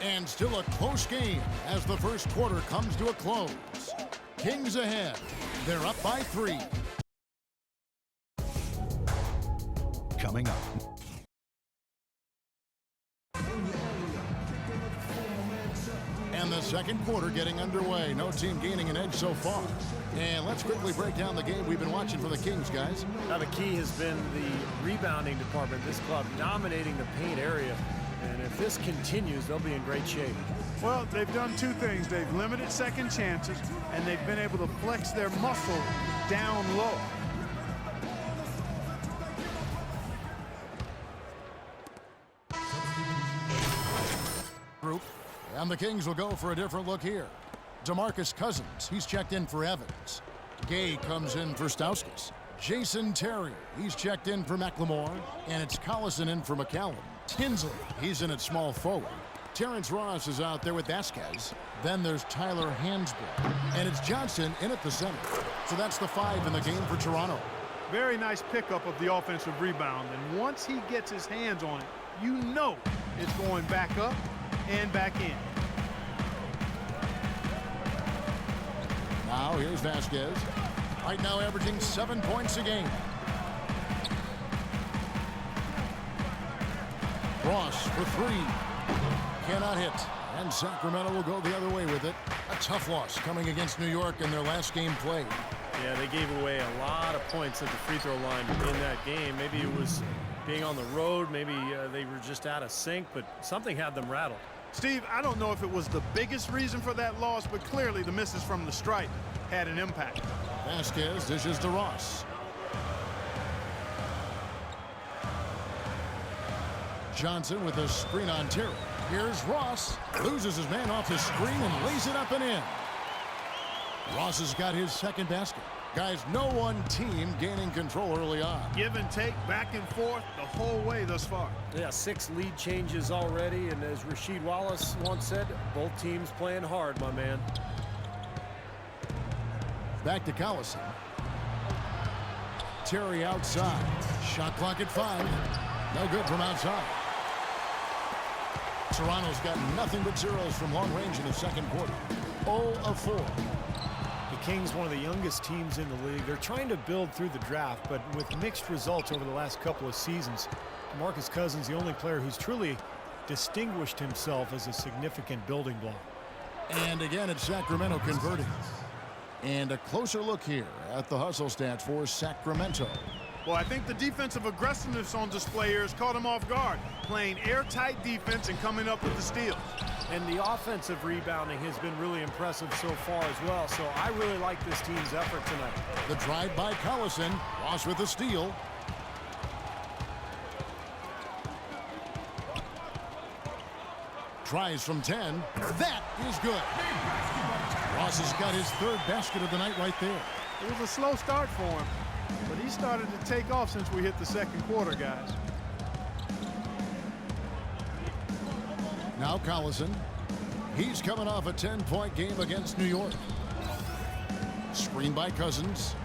And still a close game as the first quarter comes to a close. Kings ahead. They're up by 3. Coming up. And the second quarter getting underway. No team gaining an edge so far. And let's quickly break down the game we've been watching for the Kings, guys. Now the key has been the rebounding department. This club dominating the paint area. And if this continues, they'll be in great shape. Well, they've done two things. They've limited second chances, and they've been able to flex their muscle down low. Group. And the Kings will go for a different look here. DeMarcus Cousins, he's checked in for Evans. Gay comes in for Stauskas. Jason Terry, he's checked in for McLemore. And it's Collison in for McCallum. Tinsley, he's in at small forward. Terrence Ross is out there with Vasquez. Then there's Tyler Hansbrough. And it's Johnson in at the center. So that's the 5 in the game for Toronto. Very nice pickup of the offensive rebound. And once he gets his hands on it, you know it's going back up and back in. Now here's Vasquez. Right now averaging 7 points a game. Ross for 3. Cannot hit. And Sacramento will go the other way with it. A tough loss coming against New York in their last game played. Yeah, they gave away a lot of points at the free throw line in that game. Maybe it was being on the road. Maybe they were just out of sync, but something had them rattled. Steve, I don't know if it was the biggest reason for that loss, but clearly the misses from the stripe had an impact. Vasquez dishes to Ross. Johnson with a screen on Terry. Here's Ross. Loses his man off his screen and lays it up and in. Ross has got his second basket. Guys, no one team gaining control early on. Give and take, back and forth the whole way thus far. Yeah, 6 lead changes already, and as Rasheed Wallace once said, both teams playing hard, my man. Back to Collison. Terry outside. Shot clock at 5. No good from outside. Toronto's got nothing but zeros from long range in the second quarter. 0 of 4. The Kings, one of the youngest teams in the league. They're trying to build through the draft, but with mixed results over the last couple of seasons. DeMarcus Cousins, the only player who's truly distinguished himself as a significant building block. And again, it's Sacramento converting. And a closer look here at the hustle stats for Sacramento. Well, I think the defensive aggressiveness on display here has caught him off guard, playing airtight defense and coming up with the steals. And the offensive rebounding has been really impressive so far as well, so I really like this team's effort tonight. The drive by Collison. Ross with a steal. Tries from 10. That is good. Ross has got his 3rd basket of the night right there. It was a slow start for him, but he started to take off since we hit the second quarter, guys. Now Collison. He's coming off a 10-point game against New York. Screen by Cousins.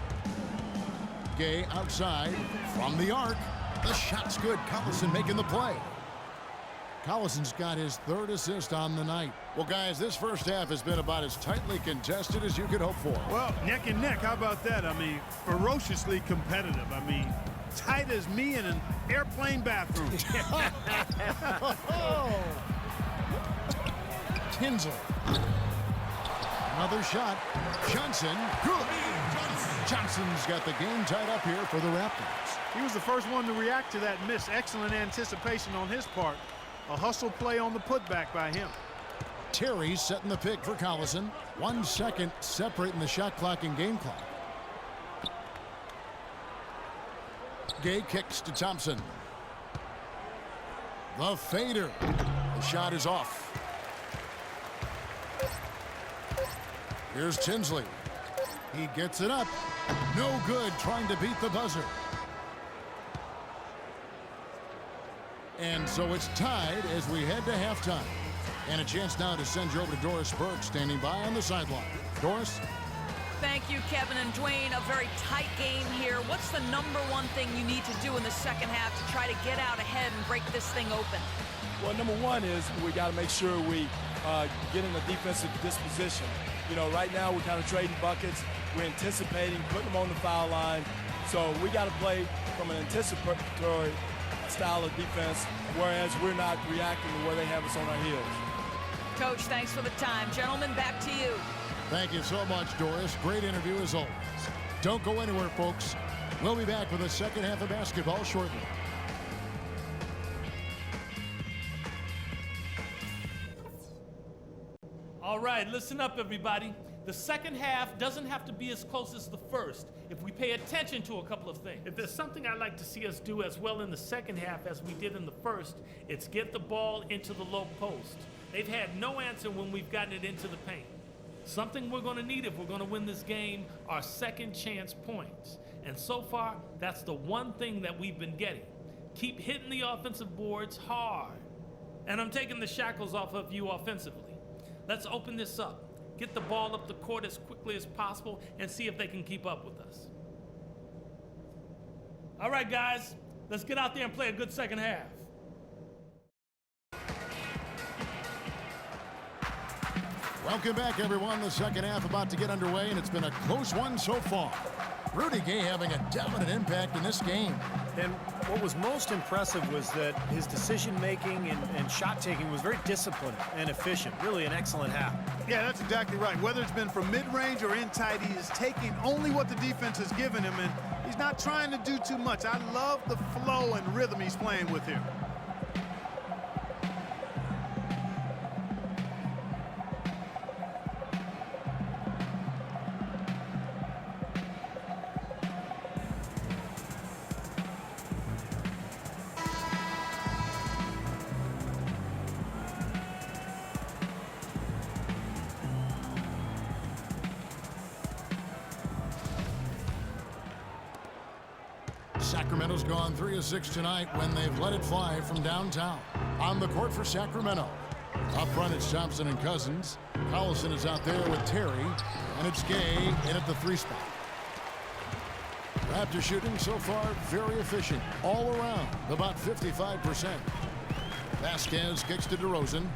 Gay outside from the arc. The shot's good. Collison making the play. Collison's got his 3rd assist on the night. Well, guys, this first half has been about as tightly contested as you could hope for. Well, neck and neck. How about that? I mean, ferociously competitive. I mean, tight as me in an airplane bathroom. Tinsley. Another shot. Johnson. Good. Johnson's got the game tied up here for the Raptors. He was the first one to react to that miss. Excellent anticipation on his part. A hustle play on the putback by him. Terry setting the pick for Collison. 1 second separating the shot clock and game clock. Gay kicks to Thompson. The fader. The shot is off. Here's Tinsley. He gets it up. No good, trying to beat the buzzer. And so it's tied as we head to halftime. And a chance now to send you over to Doris Burke, standing by on the sideline. Doris? Thank you, Kevin and Dwayne. A very tight game here. What's the #1 thing you need to do in the second half to try to get out ahead and break this thing open? Well, number one is we got to make sure we get in a defensive disposition. You know, right now we're kind of trading buckets. We're anticipating, putting them on the foul line. So we got to play from an anticipatory style of defense, whereas we're not reacting to where they have us on our heels. Coach, thanks for the time. Gentlemen, back to you. Thank you so much, Doris. Great interview as always. Don't go anywhere, folks. We'll be back with the second half of basketball shortly. All right, listen up, everybody. The second half doesn't have to be as close as the first if we pay attention to a couple of things. If there's something I'd like to see us do as well in the second half as we did in the first, it's get the ball into the low post. They've had no answer when we've gotten it into the paint. Something we're going to need if we're going to win this game are second chance points. And so far, that's the one thing that we've been getting. Keep hitting the offensive boards hard. And I'm taking the shackles off of you offensively. Let's open this up. Get the ball up the court as quickly as possible and see if they can keep up with us. All right, guys, let's get out there and play a good second half. Welcome back, everyone. The second half about to get underway, and it's been a close one so far. Rudy Gay having a dominant impact in this game. And what was most impressive was that his decision-making and shot-taking was very disciplined and efficient. Really an excellent half. Yeah, that's exactly right. Whether it's been from mid-range or in tight, he is taking only what the defense has given him, and he's not trying to do too much. I love the flow and rhythm he's playing with here. Sacramento's gone 3 of 6 tonight when they've let it fly from downtown. On the court for Sacramento. Up front, it's Thompson and Cousins. Collison is out there with Terry, and it's Gay in at the 3 spot. Raptor shooting so far very efficient all around, about 55%. Vasquez kicks to DeRozan.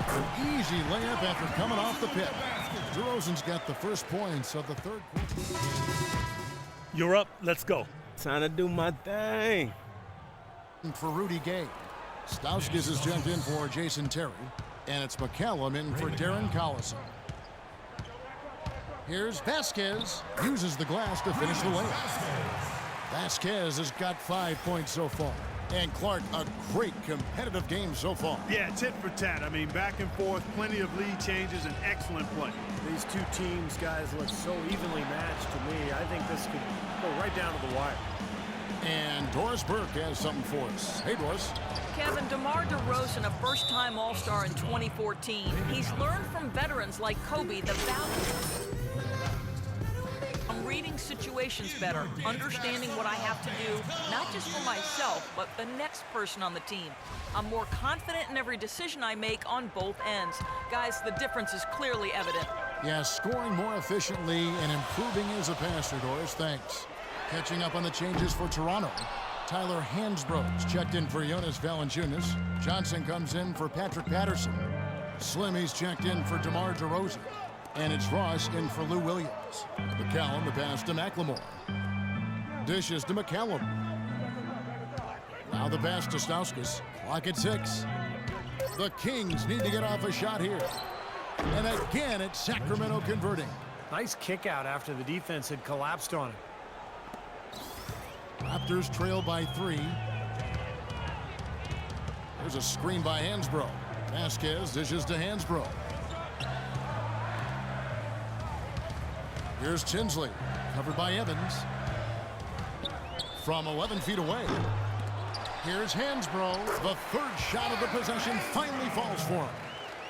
An easy layup after coming off the pit. DeRozan's got the first points of the third quarter. You're up. Let's go. Time to do my thing. For Rudy Gay. Stauskas is jumped in for Jason Terry. And it's McCallum in for Darren Collison. Here's Vasquez. Uses the glass to finish the layup. Vasquez has got 5 points so far. And Clark, a great competitive game so far. Yeah, tit for tat. I mean, back and forth, plenty of lead changes, and excellent play. These two teams, guys, look so evenly matched to me. I think this could go right down to the wire. And Doris Burke has something for us. Hey, Doris. Kevin, DeMar DeRozan, a first-time All-Star in 2014. He's learned from veterans like Kobe the value. I'm reading situations better, understanding what I have to do, not just for myself, but the next person on the team. I'm more confident in every decision I make on both ends. Guys, the difference is clearly evident. Yeah, scoring more efficiently and improving as a passer, Doris. Thanks. Catching up on the changes for Toronto. Tyler Hansbrough's checked in for Jonas Valanciunas. Johnson comes in for Patrick Patterson. Slimmy's checked in for DeMar DeRozan. And it's Ross in for Lou Williams. McCallum, the pass to McLemore. Dishes to McCallum. Now the pass to Stauskas. Clock at 6. The Kings need to get off a shot here. And again, it's Sacramento converting. Nice kick out after the defense had collapsed on it. Raptors trail by 3. There's a screen by Hansbrough. Vasquez dishes to Hansbrough. Here's Tinsley, covered by Evans. From 11 feet away. Here's Hansbrough. The third shot of the possession finally falls for him.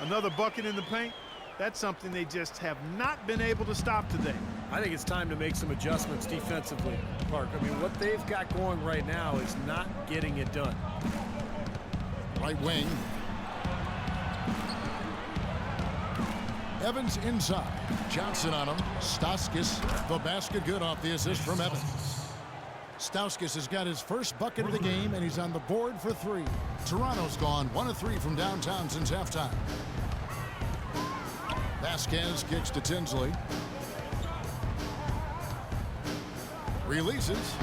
Another bucket in the paint. That's something they just have not been able to stop today. I think it's time to make some adjustments defensively, Clark. I mean, what they've got going right now is not getting it done. Right wing. Evans inside. Johnson on him. Stauskas, the basket good off the assist from Evans. Stauskas has got his first bucket of the game, and he's on the board for 3. Toronto's gone 1 of 3 from downtown since halftime. Vasquez kicks to Tinsley. Releases.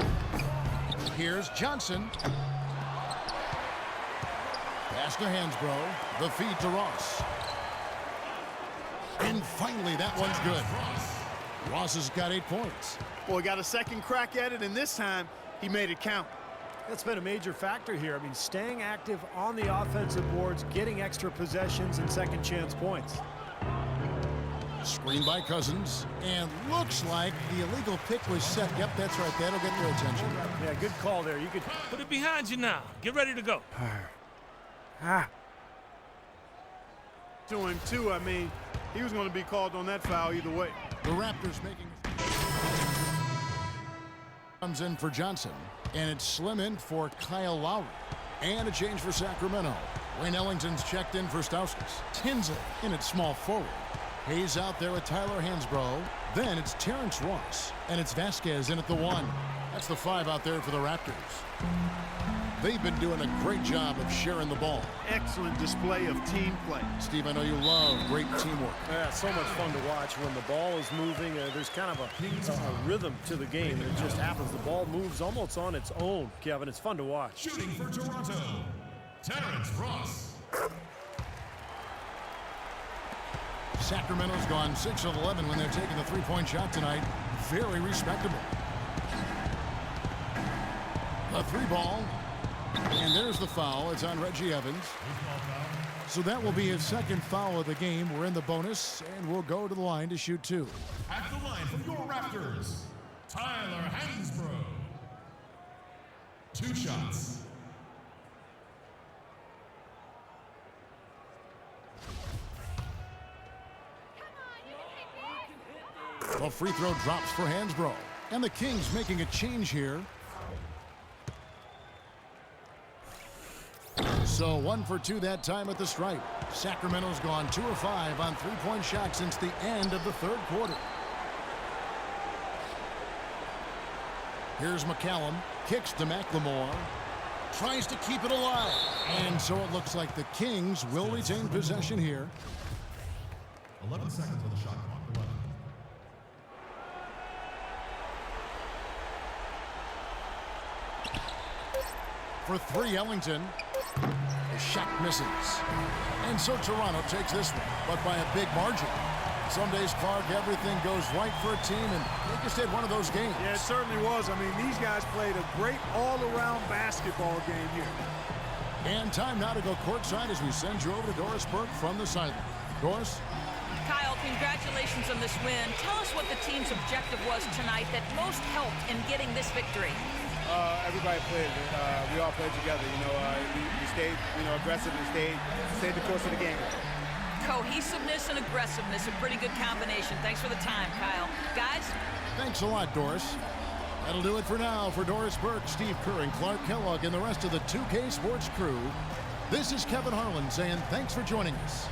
Here's Johnson. Pass to Hansbrough. The feed to Ross. And finally, that one's good. Ross has got 8 points. Boy, got a second crack at it, and this time he made it count. That's been a major factor here. I mean, staying active on the offensive boards, getting extra possessions and second chance points. Screen by Cousins, and looks like the illegal pick was set. Yep, that's right. That'll get their attention. Yeah, good call there. You could Put it behind you now. Get ready to go. 2-2. I mean, he was going to be called on that foul either way. The Raptors making comes in for Johnson, and it's Slim in for Kyle Lowry, and a change for Sacramento. Wayne Ellington's checked in for Stauskas. Tinsley in at small forward. Hayes out there with Tyler Hansbrough. Then it's Terrence Ross, and it's Vasquez in at the 1. That's the 5 out there for the Raptors. They've been doing a great job of sharing the ball. Excellent display of team play. Steve, I know you love great teamwork. Yeah, so much fun to watch when the ball is moving. There's kind of a rhythm to the game. It just happens. The ball moves almost on its own, Kevin. It's fun to watch. Shooting for Toronto, Terrence Ross. Sacramento's gone 6 of 11 when they're taking the 3-point shot tonight. Very respectable. A 3 ball. And there's the foul. It's on Reggie Evans. So that will be his second foul of the game. We're in the bonus, and we'll go to the line to shoot 2. At the line from your Raptors, Tyler Hansbrough. 2 shots. A free throw drops for Hansbrough. And the Kings making a change here. So 1 for 2 that time at the stripe. Sacramento's gone 2 of 5 on 3-point shots since the end of the 3rd quarter. Here's McCallum. Kicks to McLemore. Tries to keep it alive. And so it looks like the Kings will retain possession here. 11 seconds on the shot clock. 11. For 3, Ellington. The shot misses. And so Toronto takes this one, but by a big margin. Some days, Clark, everything goes right for a team, and they just had one of those games. Yeah, it certainly was. I mean, these guys played a great all-around basketball game here. And time now to go courtside as we send you over to Doris Burke from the sideline. Doris? Kyle, congratulations on this win. Tell us what the team's objective was tonight that most helped in getting this victory. Everybody played. We all played together. We stayed, aggressive and stayed the course of the game. Cohesiveness and aggressiveness, a pretty good combination. Thanks for the time, Kyle. Guys? Thanks a lot, Doris. That'll do it for now. For Doris Burke, Steve Kerr, and Clark Kellogg, and the rest of the 2K Sports crew, this is Kevin Harlan saying thanks for joining us.